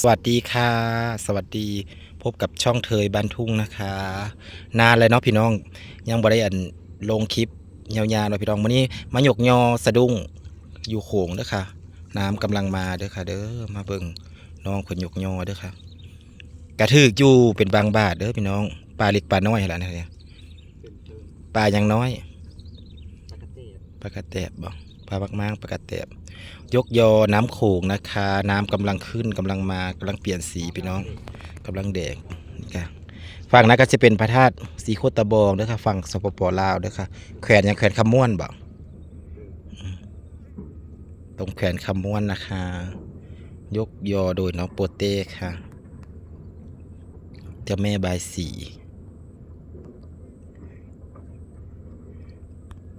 สวัสดีค่ะสวัสดีพบกับช่องเทยบ้านทุ่งนะคะนานเลยเนาะพี่น้องยังบ่ได้ลงคลิปยาวๆเลยพี่น้องวันนี้มาหยกยอสะดุ้งอยู่โขงเด้อค่ะน้ำกำลังมาเด้อค่ะเด้อมาเบิ่งน้องคนหยกยอเด้อค่ะกระถึกอยู่เป็นบางบาทเด้อพี่น้องปลาเล็กปลาน้อยอะไรเนี่ยปลายังน้อยปลากระแตบบ่ปลาบักมางปลากระแตบยกยอน้ำโขงนะคะน้ำกำลังขึ้นกำลังมากำลังเปลี่ยนสีพี่น้องกำลังแดงนี่ค่ะฝั่งนั้นก็จะเป็นพระธาตุสีโคตะบองเด้อค่ะฝั่งสปปลาวเด้อค่ะแขวนยังแขวนคำม่วนบ่ตรงแขวนคำม่วนนะคะยกยอโดยน้องโปเต้ค่ะเจ้าแม่บายสี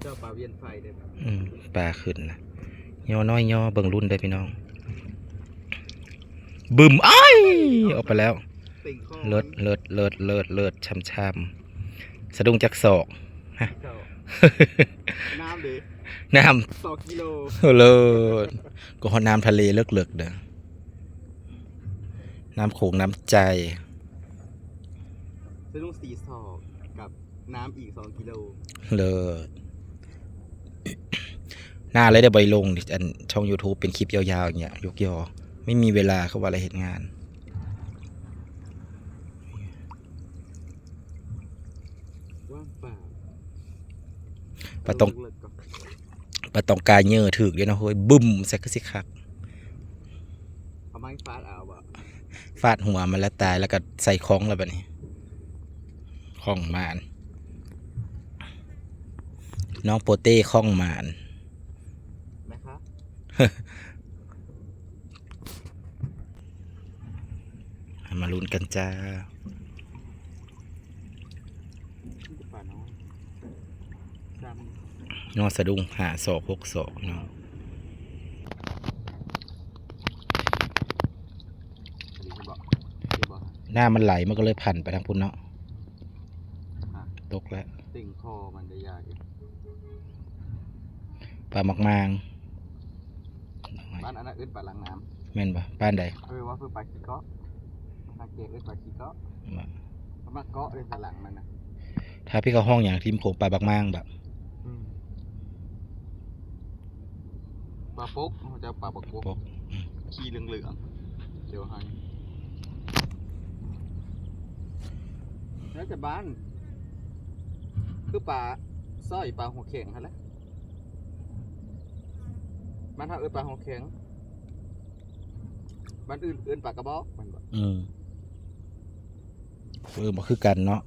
เจ้าปลาเวียนไฟเด้อ ปลาขึ้นนะยอน้อยยอเบิ่งรุ่นได้พี่น้องบึมอ้ายออกไปแล้วเลิศช้ำๆสะดุ้งจักศอกฮะ น้ำเด้อ น้2 กิโล ำเลิศก็ฮอดน้ำทะเลเลิกๆเด้อน้ำโขงน้ำใจ สะดุ้ง4 ศอกกับน้ำอีก2 กิโล เลิศหน้าเลยได้ใบลงช่อง YouTube เป็นคลิปยาวๆอย่างเงี้ยยกยอไม่มีเวลาเข้าว่าอะไรเหตุงานว่างเปล่าปะตองกายเยอะถึกด้วยนะเฮ้ยบึ้มแซกสิคักเอาไม้ฟาดเอาบ่ ฟาดหัวมันแล้วตายแล้วก็ใส่คล้องแล้วแบบนี้คล้องมานน้องโปเต้คล้องมานนะครับ มาลุ้นกันจ้าปลาน้อยดำ นอสะดุ้งหาศอก6 ศอกเนาะหน้ามันไหลมันก็เลยพันไปทางพุ่นเนาะตกแล้วติ่งคอมันได้ยากอยู่ ปลาหมักมาง บ้านอันนั้นอึดปลาหลังน้ แม่นปะบ้านใด ำว่าเพื่อปลาขี้เกาะปลาเกะอึดปลาขี้เกาะปลาเกาะเลยปลาหลังมันนะ ถ้าพี่เขาห้องอย่างทีมโขงปลาบักมางแบบ ปลาปุ๊กเขาจะปลาปกปุ๊กขี้เหลืองเดี๋ยวให้แล้วจะบ้านคือปลาสร้อยปลาหัวเข่งฮะแล้วมันถ้าปลาหัวเข่งมันอื่นปลากระบอกมันบอกมาคือกันเนาะ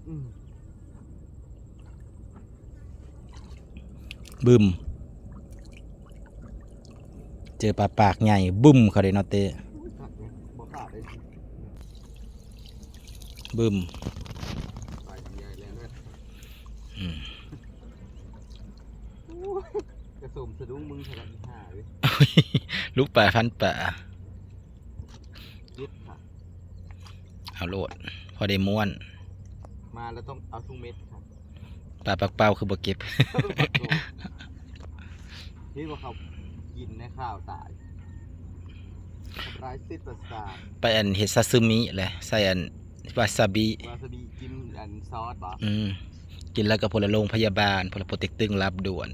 บึมเจอปลาปากใหญ่บึ้มเขาเลยเนาะเต้บึ้มกระสมสะดุ้งมึงสลับหาเลย ลูกปลาพันปลา ยึดค่ะ เอาโลดพอได้ม้วนมาแล้วต้องเอาทุกเม็ดครับ ปลาปักเป้าคือบ่เก็บ นี่ว่าเขากินในข้าวตายทำร้ายสิทธิ์ประสาทไปเห็ดซาซึมิเลยใส่วาซาบิจิ้มซอสป่ะกินแล้วก็พลโรงพยาบาลพลโปรเต็กตึงรับด่วน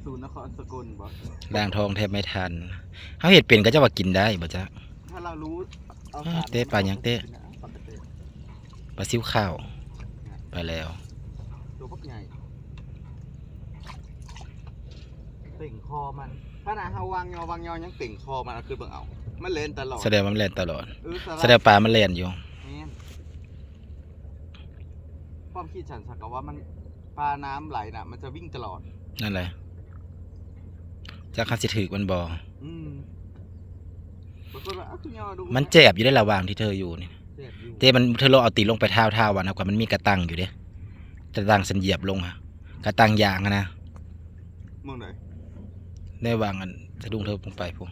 ศูนย์นครสกลป่ะล้างท้องแทบไม่ทันเขาเห็ดเป็นก็จะว่ากินได้บ่จ๊ะถ้าเรารู้เต้ปลายังเต้ปลาซิวข้าวไปแล้วตัวพวกใหญ่ติ่งคอมันถ้าหนาเขาวางยอยังติ่งคอมันเอาคือเบิ่งเอามันเล่นตลอดแสดงว่ามันเล่นตลอดแสดงปลามันเล่นอยู่ความคิดฉันสักว่ามันปลาน้ำไหลน่ะมันจะวิ่งตลอดนั่นแหละจะข้าสิถือมันบ่มันเจ็บอยู่ได้ระหว่างที่เธออยู่นี่เต้มันเธอลองเอาตีลงไปเท้าวันนะกว่ามันมีกระตังอยู่เด้กระตังสันเหยียบลงฮะกระตังยางนะมึงไหนได้วางสะดุ้งเธอลงไปพวก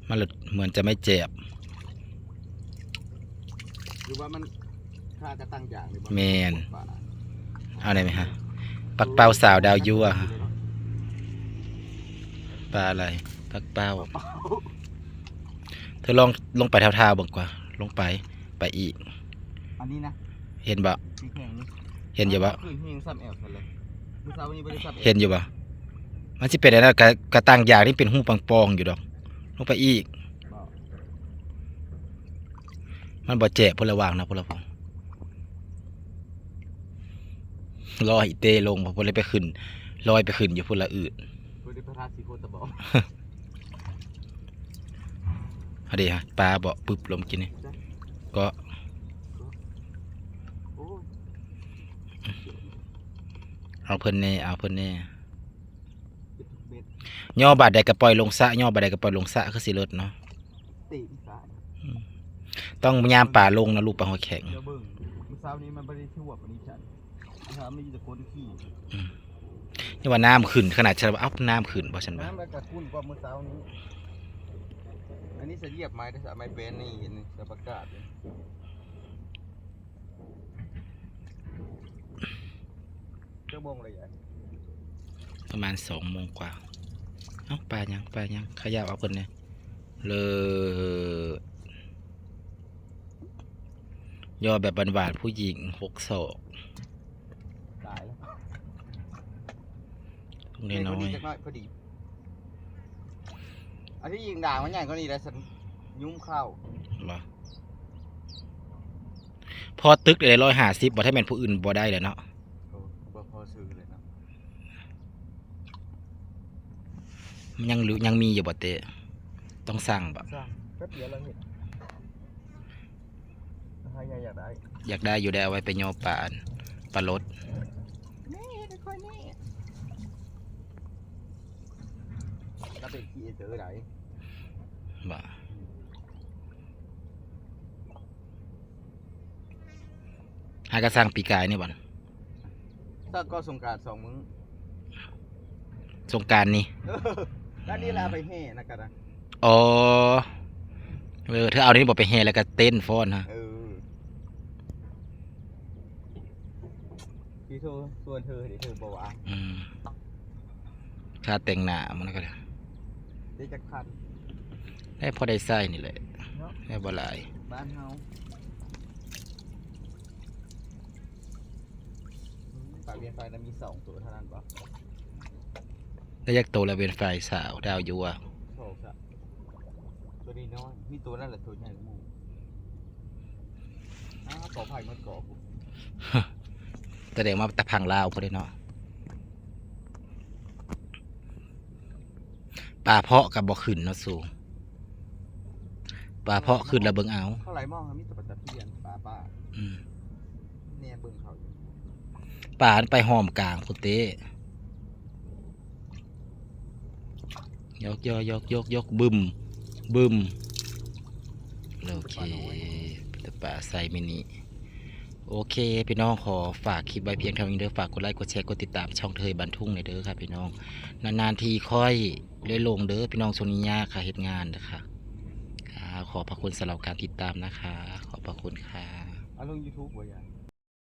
มันเหมือนจะไม่เจ็บหรือว่ามันค่ากระตังยางหรือว่าแมนเอาได้ไหมฮะปักเป้าสาวดาวยั่วปลาอะไรปักเป้า เธอลองลงไปเท้าๆเบิ่งกว่าลงไปอีก อันนี้นะ เห็นบ่ ปีแข็งนี่ เห็นอยู่บ่ คือหิงซ้ำแอลกันเลยเมื่อเช้าวันนี้ไม่ได้ซ้ำแอล เห็นอยู่บ่มันสิเป็นอะไรนะกระตังยางที่เป็นหูปองๆอยู่ดอกลงไปอีก บอก มันบ่แจกพลวางนะพลพงลอยเตลงพอเลยไปขึ้นลอยไปขึ้นอยู่พุ่นละอื่น บริพาราสีโคตรบอก เอาดีฮะปลาบ่ปึ๊บลมกินนี่ก็ โอ้ย เอาเพิ่นแน่เอาเพิ่นแน่ เจ็บทุกเม็ด ย่อบาดใดก็ปล่อยลงสระย่อบาดใดก็ปล่อยลงสระคือสิเลิศเนาะ ตีอีสาน ต้องยามป่าลงนะลูกปลาหัวแข็ง เดี๋ยวเบิ่งเมื่อเช้านี้มันไม่ได้ชั่วกว่านี้ฉันเมื่อเช้าไม่ได้คนขี้ นี่ว่าน้ำขึ้นขนาดฉันว่าเอ้าน้ำขึ้นบ่ฉันว่า น้ำมันกระตุ้นกว่าเมื่อเช้านี้อันนี้จะเหยียบไม้ได้สะไม้เบนนี่นี่จะประกาศเลยเจ้าโมงอะไรอย่าง ประมาณ2 โมงกว่าเอ้าปลายังขยับเอาเพิ่นเนี่ยเลยย่อแบบบานๆผู้หญิง6 ศอก ตายแล้ว ตรงนี้น้อย จักหน่อยพอดีอันที่ยิงด่างมันใหญ่ก็นี่แหละสันยุ่มเข้า บ่พอตึกได้150บ่ถ้าแม่นผู้อื่นบ่ได้แหล้วเนาะ โอ้บ่พอซื้อเลยเนาะ มันยังมีอยู่บ่เตะต้องสั่งบ่ สร้างแป๊บเดียวแล้วเห็นใครอยากได้ อยากได้อยู่ได้เอาไว้ไปย่อปลาอันปลารส นี่ไม่ค่อยนี่ถ้าเป็นขี้เจอไหน บ่หากระสั่งปีกายนี่บ่ ถ้าก็สงกราร2 มื้อ สงกรานต์นี่ แล้วนี่ลาไปแห่นะกันนะ อ๋อเธอเอานี่บอกไปแห่แล้วก็เต้นฟ้อนฮะ พี่โทรส่วนเธอเดี๋ยวเธอบอกว่า ค่าแต่งหน้ามันก็ ได้จักพัน ได้พอได้ใส่นี่แหละ เนาะ ได้บ่หลาย บ้านเฮาปากเบียนไฟนั้นมี2 ตัวเท่านั้นปะ ได้ยักโตแล้วเป็นฝ่ายสาวดาวอยู่อ่ะ โชคอะตัวนี้น้อยมีตัวนั่นแหละตัวใหญ่กว่าหมูขอไผ่มาเกาะกู แสดงว่าตะพังลาวพอได้เนาะปลาเพาะกับบ่ขึ้นเนาะสูปลาเพาะขึ้นแล้วเบิ่งเอา เท่าไหร่มองครับมีแต่ปลาตะเพียนป้า อืม เนี่ยเบิ่งเขาอยู่ ปลาอันไปหอมกลางพุเต้ยกบึมโอเคแต่ปลาใส่มินิโอเคพี่น้องขอฝากคลิปไว้เพียงเท่านี้เด้อฝากกดไลค์กดแชร์กดติดตามช่องเทยบันทุ่งในอยเด้อครับพี่น้องนานๆทีค่อยได้ลงเด้อพี่น้องโซนิยาค่ะเฮ็ดงานนะคะขอบพระคุณสำหรับการติดตามนะคะ ขอบพระคุณค่ะ เอาลง YouTube บ่ยัง